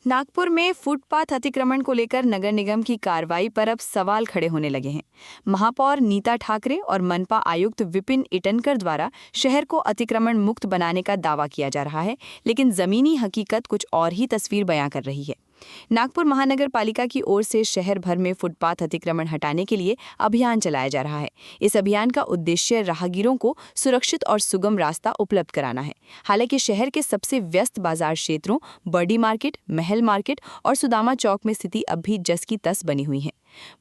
नागपुर में फुटपाथ अतिक्रमण को लेकर नगर निगम की कार्रवाई पर अब सवाल खड़े होने लगे हैं। महापौर नीता ठाकरे और मनपा आयुक्त विपिन इटनकर द्वारा शहर को अतिक्रमण मुक्त बनाने का दावा किया जा रहा है, लेकिन जमीनी हकीकत कुछ और ही तस्वीर बयां कर रही है। नागपुर महानगर पालिका की ओर से शहर भर में फुटपाथ अतिक्रमण हटाने के लिए अभियान चलाया जा रहा है। इस अभियान का उद्देश्य राहगीरों को सुरक्षित और सुगम रास्ता उपलब्ध कराना है। हालांकि शहर के सबसे व्यस्त बाजार क्षेत्रों बर्डी मार्केट, महल मार्केट और सुदामा चौक में स्थिति अब भी जस की तस बनी हुई है।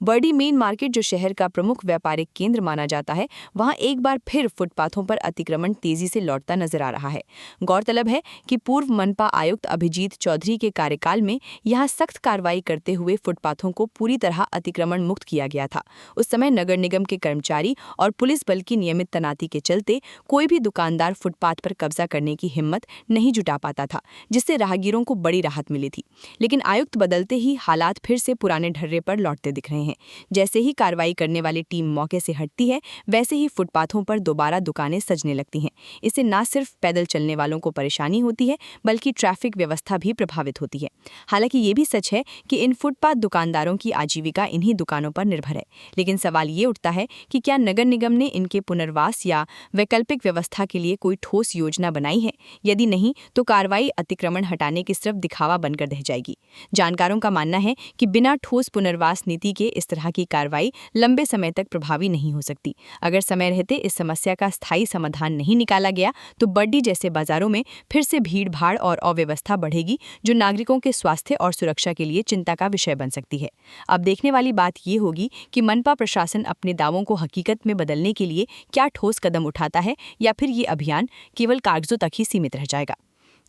बर्डी मेन मार्केट, जो शहर का प्रमुख व्यापारिक केंद्र माना जाता है, वहां एक बार फिर फुटपाथों पर अतिक्रमण तेजी से लौटता नजर आ रहा है। गौरतलब है कि पूर्व मनपा आयुक्त अभिजीत चौधरी के कार्यकाल में यहां सख्त कार्रवाई करते हुए फुटपाथों को पूरी तरह अतिक्रमण मुक्त किया गया था। उस समय नगर निगम के कर्मचारी और पुलिस बल की नियमित तैनाती के चलते कोई भी दुकानदार फुटपाथ पर कब्जा करने की हिम्मत नहीं जुटा पाता था, जिससे राहगीरों को बड़ी राहत मिली थी। लेकिन आयुक्त बदलते ही हालात फिर से पुराने ढर्रे पर लौटते दिख रहे हैं। जैसे ही कार्रवाई करने वाली टीम मौके से हटती है, वैसे ही फुटपाथों पर दोबारा दुकानें सजने लगती हैं। इससे न सिर्फ पैदल चलने वालों को परेशानी होती है, बल्कि ट्रैफिक व्यवस्था भी प्रभावित होती है। हालांकि ये भी सच है कि इन फुटपाथ दुकानदारों की आजीविका इन्हीं दुकानों पर निर्भर है। लेकिन सवाल ये उठता है कि क्या नगर निगम ने इनके पुनर्वास या वैकल्पिक व्यवस्था के लिए कोई ठोस योजना बनाई है? यदि नहीं, तो कार्रवाई अतिक्रमण हटाने की सिर्फ दिखावा बनकर रह जाएगी। जानकारों का मानना है कि बिना ठोस पुनर्वास नीति के इस तरह की कार्रवाई लंबे समय तक प्रभावी नहीं हो सकती। अगर समय रहते इस समस्या का स्थायी समाधान नहीं निकाला गया, तो बड्डी जैसे बाजारों में फिर से भीड़-भाड़ और अव्यवस्था बढ़ेगी, जो नागरिकों के स्वास्थ्य और सुरक्षा के लिए चिंता का विषय बन सकती है। अब देखने वाली बात ये होगी कि मनपा प्रशासन अपने दावों को हकीकत में बदलने के लिए क्या ठोस कदम उठाता है, या फिर ये अभियान केवल कागजों तक ही सीमित रह जाएगा।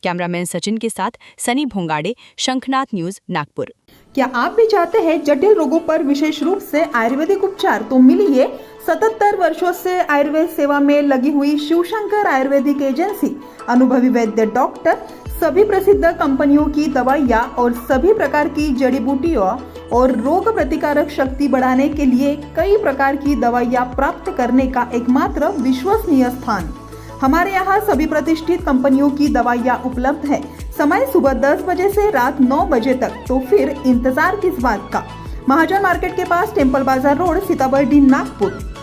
कैमरामैन सचिन के साथ सनी भोंगाड़े, शंखनाथ न्यूज, नागपुर। क्या आप भी चाहते हैं जटिल रोगों पर विशेष रूप से आयुर्वेदिक उपचार? तो मिलिए 77 वर्षों से आयुर्वेद सेवा में लगी हुई शिवशंकर आयुर्वेदिक एजेंसी। अनुभवी वैद्य डॉक्टर, सभी प्रसिद्ध कंपनियों की दवाइयाँ और सभी प्रकार की जड़ी बूटियों और रोग प्रतिकारक शक्ति बढ़ाने के लिए कई प्रकार की दवाइयाँ प्राप्त करने का एकमात्र विश्वसनीय स्थान। हमारे यहाँ सभी प्रतिष्ठित कंपनियों की दवाइयाँ उपलब्ध है। समय सुबह 10 बजे से रात 9 बजे तक। तो फिर इंतजार किस बात का? महाजन मार्केट के पास, टेम्पल बाजार रोड, सीताबर्डी, नागपुर।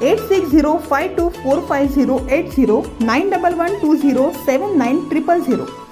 8605245080 9112079000।